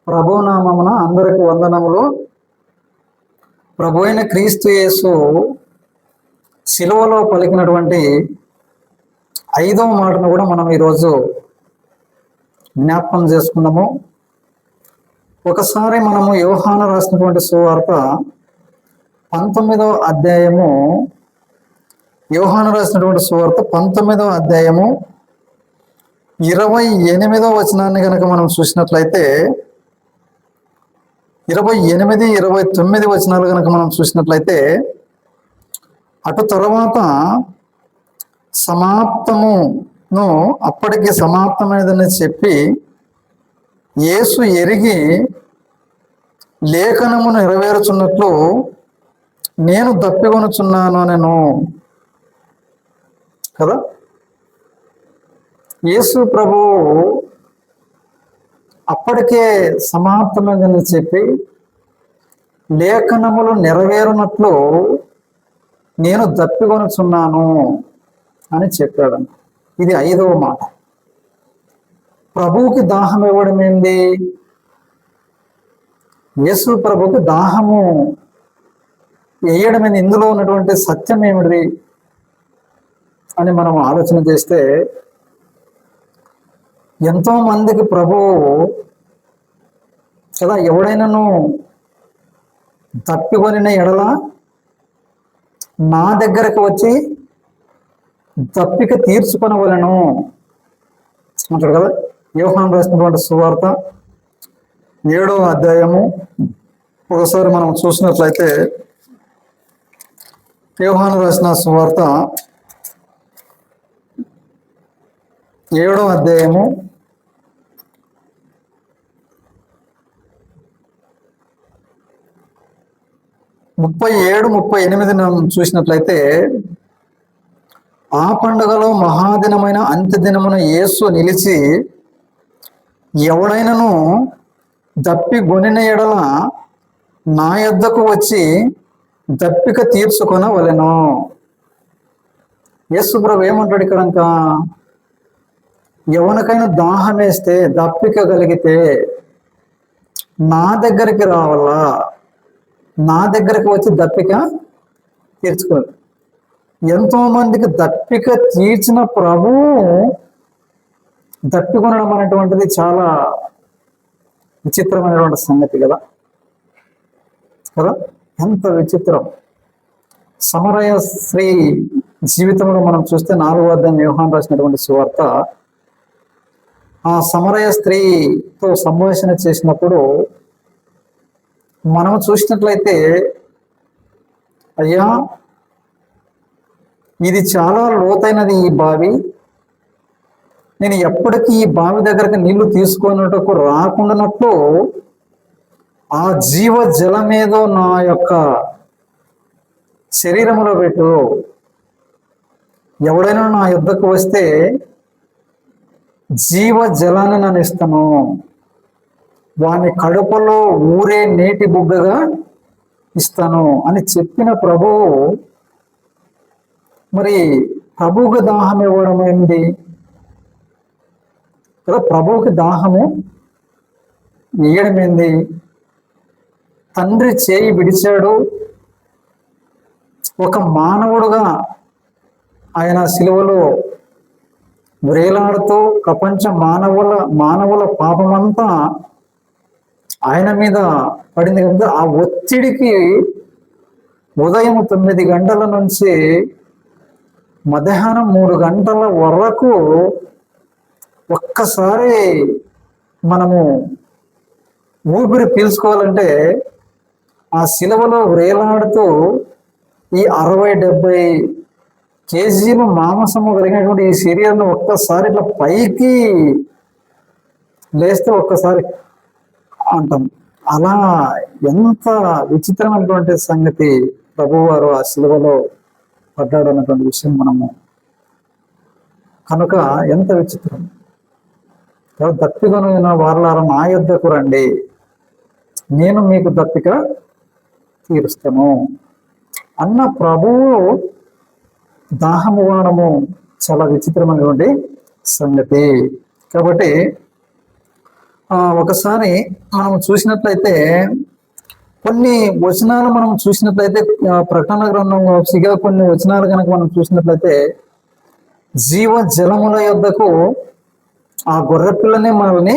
ప్రభునామమున అందరికి వందనములు. ప్రభు అయిన క్రీస్తు యేసు శిలువలో పలికినటువంటి 5వ మాటను కూడా మనం ఈరోజు జ్ఞాపకం చేసుకున్నాము. ఒకసారి మనము యోహాను రాసినటువంటి సువార్త 19వ అధ్యాయము, యోహాను రాసినటువంటి సువార్త 19వ అధ్యాయము 28వ వచనాన్ని కనుక మనం చూసినట్లయితే, 28, 29 వచనాలు కనుక మనం చూసినట్లయితే, అటు తర్వాత సమాప్తమును అప్పటికి సమాప్తమైనదని చెప్పి యేసు ఎరిగి లేఖనము నెరవేరుచున్నట్లు నేను దప్పికొనుచున్నాను నేను కదా. యేసు ప్రభువు అప్పటికే సమాప్తమైందని చెప్పి లేఖనములు నెరవేరునట్లు నేను దప్పికొనుచున్నాను అని చెప్పాడు. ఇది 5వ మాట. ప్రభువుకి దాహం ఇవ్వడం ఏంది? యేసు ప్రభువుకి దాహము వేయడం ఏంది? ఇందులో ఉన్నటువంటి సత్యం ఏమిటి అని మనం ఆలోచన చేస్తే, ఎంతో మందికి ప్రభువు కదా, ఎవడైనాను తప్పికొనిన ఎడల నా దగ్గరకు వచ్చి దప్పిక తీర్చుకొనవలెను అంటాడు కదా. యోహాను రాసినటువంటి సువార్త 7వ అధ్యాయము ఒకసారి మనం చూసినట్లయితే, యోహాను రాసిన సువార్త 7వ అధ్యాయము 37, 38 చూసినట్లయితే, ఆ పండుగలో మహాదినమైన అంత్యదినమున యేసు నిలిచి ఎవడైనను దప్పిగొనిన ఎడల నా యొద్దకు వచ్చి దప్పిక తీర్చుకొనవలెను. యేసు ప్రభు ఏమంటాడు ఇక్కడ? ఇంకా ఎవరికైనా దాహం వేస్తే, దప్పిక కలిగితే నా దగ్గరికి రావాలా, నా దగ్గరికి వచ్చి దప్పిక తీర్చుకోవాలి. ఎంతో మందికి దప్పిక తీర్చిన ప్రభువు దప్పికొనడం అనేటువంటిది చాలా విచిత్రమైనటువంటి సంగతి కదా. ఎంత విచిత్రం! సమరయ స్త్రీ జీవితంలో మనం చూస్తే 4వ అధ్యాయం యోహాను రాసినటువంటి సువార్త, ఆ సమరయ స్త్రీతో సంభాషణ చేసినప్పుడు మనం చూసినట్లయితే, అయ్యా ఇది చాలా లోతైనది ఈ బావి, నేను ఎప్పటికీ ఈ బావి దగ్గరకు నీళ్లు తీసుకున్నట్టుకు రాకుండానట్లు ఆ జీవ జలమేదో నా యొక్క శరీరంలో పెట్టు, ఎవడైనా నా యుద్ధకు వస్తే జీవ జలాన్ని నేను ఇస్తాను, వాని కడుపులో ఊరే నీటి బుగ్గగా ఇస్తాను అని చెప్పిన ప్రభువు, మరి ప్రభువుకి దాహం ఇవ్వడం ఏంటి కదా? ప్రభువుకి దాహము వేయడం ఏంది? తండ్రి చేయి విడిచాడు, ఒక మానవుడుగా ఆయన సిలువలో వ్రేలాడుతూ ప్రపంచ మానవుల పాపమంతా ఆయన మీద పడింది కనుక, ఆ ఒత్తిడికి ఉదయం 9 గంటల నుంచి మధ్యాహ్నం 3 గంటల వరకు ఒక్కసారి మనము ఊపిరి పీల్చుకోవాలంటే ఆ సిలువలో వ్రేలాడుతూ ఈ 60-70 కేజీలు మాంసము కలిగినటువంటి ఈ శరీరాన్ని ఒక్కసారి ఇట్లా పైకి లేస్తే ఒక్కసారి అంటాం. అలా ఎంత విచిత్రమైనటువంటి సంగతి ప్రభువు వారు ఆ సిలువలో పడ్డాడు అన్నటువంటి విషయం మనము కనుక ఎంత విచిత్రం! దప్పికొనిన వారలారా నా యొద్దకు రండి, నేను మీకు దప్పిక తీరుస్తాను అన్న ప్రభువు దాహము వాడము చాలా విచిత్రమైనటువంటి సంగతి. కాబట్టి ఒకసారి మనం చూసినట్లయితే కొన్ని వచనాలు మనం చూసినట్లయితే ప్రకటన గ్రంథంలో కొన్ని వచనాలు కనుక మనం చూసినట్లయితే జీవ జలముల యొద్దకు ఆ గొర్రెపిల్లనే మనల్ని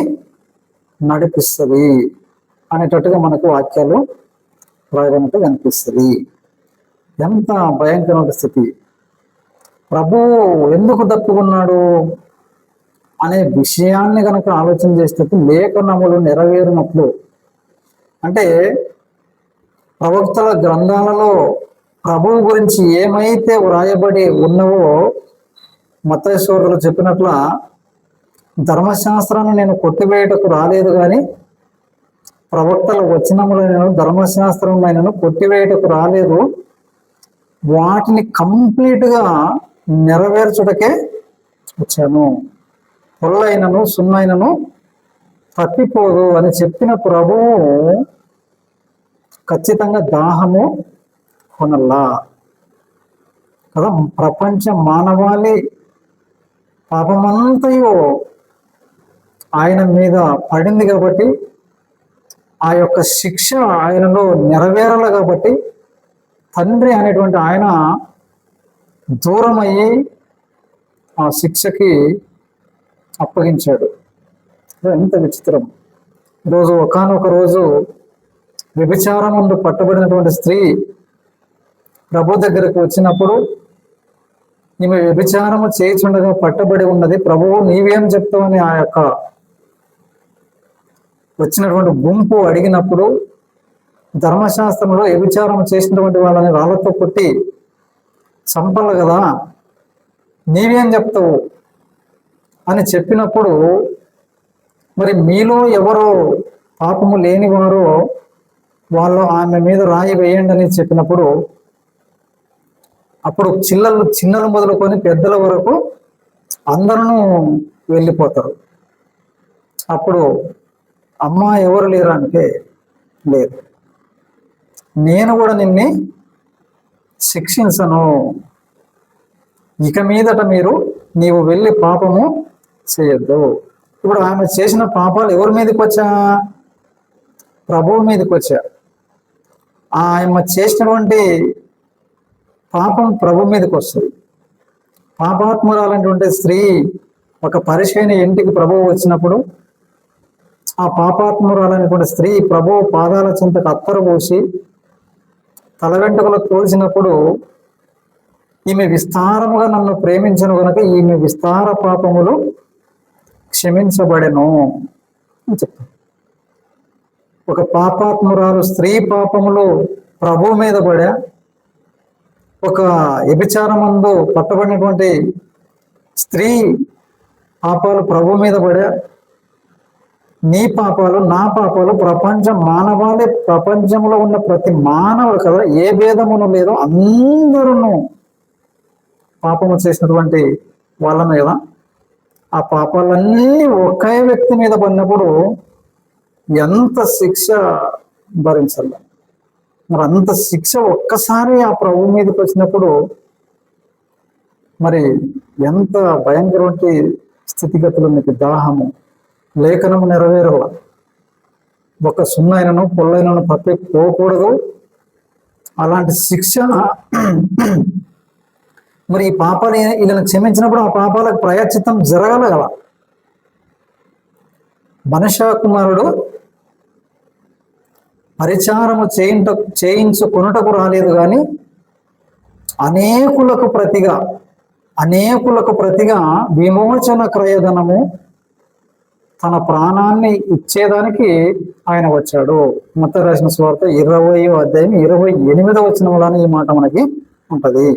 నడిపిస్తుంది అనేటట్టుగా మనకు వాక్యాలు రాయడానికి కనిపిస్తుంది. ఎంత భయంకరమైన స్థితి! ప్రభువు ఎందుకు తప్పుకున్నాడు అనే విషయాన్ని కనుక ఆలోచన చేస్తే లేఖనములు నెరవేరినప్పుడు, అంటే ప్రవక్తల గ్రంథాలలో ప్రభువు గురించి ఏమైతే వ్రాయబడి ఉన్నవో మత్తయి సోదరులు చెప్పినట్ల ధర్మశాస్త్రాన్ని నేను కొట్టివేయటకు రాలేదు, కానీ ప్రవక్తల వచనములను ధర్మశాస్త్రం కొట్టివేయటకు రాలేదు, వాటిని కంప్లీట్గా నెరవేర్చుటకే వచ్చాను, పొల్లైనను సున్నైనను తప్పిపోదు అని చెప్పిన ప్రభువు ఖచ్చితంగా దాహము కొనల్లా కదా. ప్రపంచ మానవాళి పాపమంతయు ఆయన మీద పడింది కాబట్టి, ఆ యొక్క శిక్ష ఆయనలో నెరవేరాలి కాబట్టి తండ్రి అనేటువంటి ఆయన దూరమయ్యి ఆ శిక్షకి అప్పగించాడు. ఎంత విచిత్రం! ఈరోజు ఒకానొక రోజు వ్యభిచారం ముందు పట్టబడినటువంటి స్త్రీ ప్రభు దగ్గరకు వచ్చినప్పుడు, ఈమె వ్యభిచారము చేయుచుండగా పట్టబడి ఉన్నది, ప్రభువు నీవేం చెప్తావని ఆ యొక్క వచ్చినటువంటి గుంపు అడిగినప్పుడు, ధర్మశాస్త్రంలో వ్యభిచారం చేసినటువంటి వాళ్ళని రాళ్లతో కొట్టి చంపాలి కదా, నీవేం చెప్తావు అని చెప్పినప్పుడు, మరి మీలో ఎవరో పాపము లేనివారో వాళ్ళు ఆమె మీద రాయి వేయండి అని చెప్పినప్పుడు, అప్పుడు చిన్నలు మొదలుకొని పెద్దల వరకు అందరూ వెళ్ళిపోతారు. అప్పుడు అమ్మ ఎవరు లేరు అంటే లేదు, నేను కూడా నిన్ను శిక్షించను, ఇక మీదట నీవు వెళ్ళి పాపము చేయొద్దు. ఇప్పుడు ఆమె చేసిన పాపాలు ఎవరి మీదకి వచ్చా? ప్రభువు మీదకి వచ్చా. ఆమె చేసినటువంటి పాపం ప్రభు మీదకి వస్తుంది. పాపాత్మురాలైనటువంటి స్త్రీ ఒక పరిచయన ఇంటికి ప్రభువు వచ్చినప్పుడు, ఆ పాపాత్మురాలైనటువంటి స్త్రీ ప్రభువు పాదాల చింతకు అత్తరు పోసి తల వెంట్రుకలు తోల్చినప్పుడు, ఈమె విస్తారముగా నన్ను ప్రేమించను గనక ఈమె విస్తార పాపములు క్షమించబడెను అని చెప్తాను. ఒక పాపాత్మురాలు స్త్రీ పాపములు ప్రభు మీద పడా, ఒక వ్యభిచారమందు పట్టబడినటువంటి స్త్రీ పాపాలు ప్రభు మీద పడా, నీ పాపాలు నా పాపాలు మానవాళి ప్రపంచంలో ఉన్న ప్రతి మానవుడు కదా, ఏ భేదమును లేదో అందరూ పాపము చేసినటువంటి వాళ్ళను కదా, ఆ పాపాలన్నీ ఒకే వ్యక్తి మీద పడినప్పుడు ఎంత శిక్ష భరించాలి. మరి అంత శిక్ష ఒక్కసారి ఆ ప్రభు మీదకి వచ్చినప్పుడు మరి ఎంత భయంకరమైన స్థితిగతులు మీకు దాహము, లేఖనము నెరవేరవ, ఒక సున్నైనను పొల్లైనను తప్పిపోకూడదు. అలాంటి శిక్ష మరి ఈ పాపాలు ఇలా క్షమించినప్పుడు ఆ పాపాలకు ప్రాయశ్చిత్తం జరగాలి కదా. మనుష్య కుమారుడు పరిచారము చేయించుకొనుటకు రాలేదు, కానీ అనేకులకు ప్రతిగా విమోచన క్రయధనము తన ప్రాణాన్ని ఇచ్చేదానికి ఆయన వచ్చాడు. మత్తయి రాసిన సువార్త 20వ అధ్యాయం 28వ వచనంలోనే ఈ మాట మనకి ఉంటది.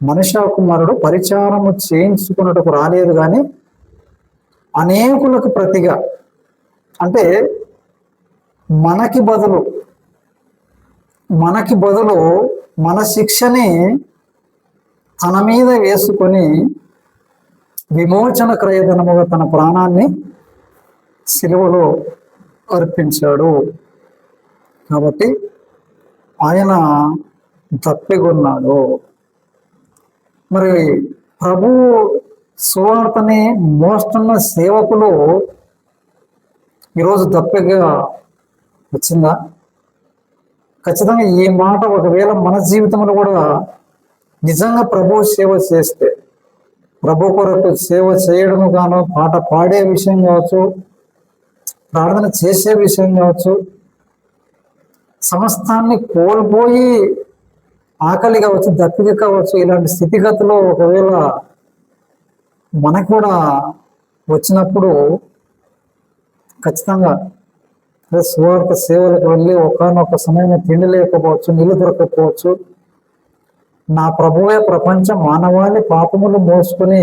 మనుష్య కుమారుడు పరిచారము చేయించుకున్నట్టుకు రాలేదు, కానీ అనేకులకు ప్రతిగా, అంటే మనకి బదులు మన శిక్షని తన మీద వేసుకొని విమోచన క్రయధనముగా తన ప్రాణాన్ని సిలువలో అర్పించాడు. కాబట్టి ఆయన తప్పికొన్నాడు. మరి ప్రభు సువార్తని మోస్తున్న సేవకులు ఈరోజు దప్పిక వచ్చిందా? ఖచ్చితంగా ఈ మాట ఒకవేళ మన జీవితంలో కూడా నిజంగా ప్రభు సేవ చేస్తే, ప్రభు కొరకు సేవ చేయడం గాను, పాట పాడే విషయం కావచ్చు, ప్రార్థన చేసే విషయం కావచ్చు, సమస్తాన్ని కోల్పోయి ఆకలి కావచ్చు, దప్పిక కావచ్చు, ఇలాంటి స్థితిగతులు ఒకవేళ మనకు కూడా వచ్చినప్పుడు ఖచ్చితంగా సువార్త సేవలకు వెళ్ళి ఒకానొక సమయంలో తిండి లేకపోవచ్చు, నీళ్ళు దొరకకపోవచ్చు. నా ప్రభువే ప్రపంచ మానవాళి పాపములు మోసుకొని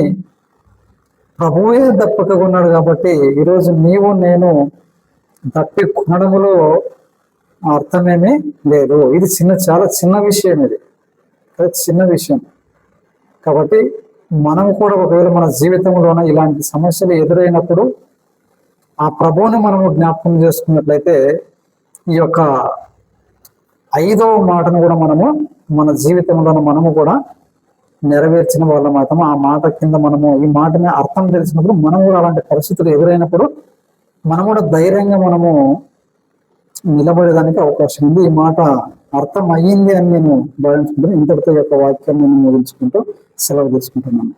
ప్రభువే దప్పికగా ఉన్నాడు కాబట్టి ఈరోజు నీవు నేను దప్పి కొనడములో అర్థమేమీ లేదు. ఇది చాలా చిన్న విషయం, ఇది చిన్న విషయం. కాబట్టి మనం కూడా ఒకవేళ మన జీవితంలోన ఇలాంటి సమస్యలు ఎదురైనప్పుడు ఆ ప్రభువుని మనము జ్ఞాపకం చేసుకున్నట్లయితే ఈ యొక్క 5వ మాటను కూడా మనము మన జీవితంలో మనము కూడా నెరవేర్చిన వాళ్ళ మాత్రం ఆ మాట కింద మనము ఈ మాటని అర్థం తెలిసినప్పుడు మనం కూడా అలాంటి పరిస్థితులు ఎదురైనప్పుడు మనం కూడా ధైర్యంగా మనము నిలబడేదానికి అవకాశం ఉంది. ఈ మాట అర్థం అయ్యింది అని నేను భావించుకుంటాను. ఇంతటితో యొక్క వాక్యం నేను ముగించుకుంటూ సెలవు తీసుకుంటున్నాను.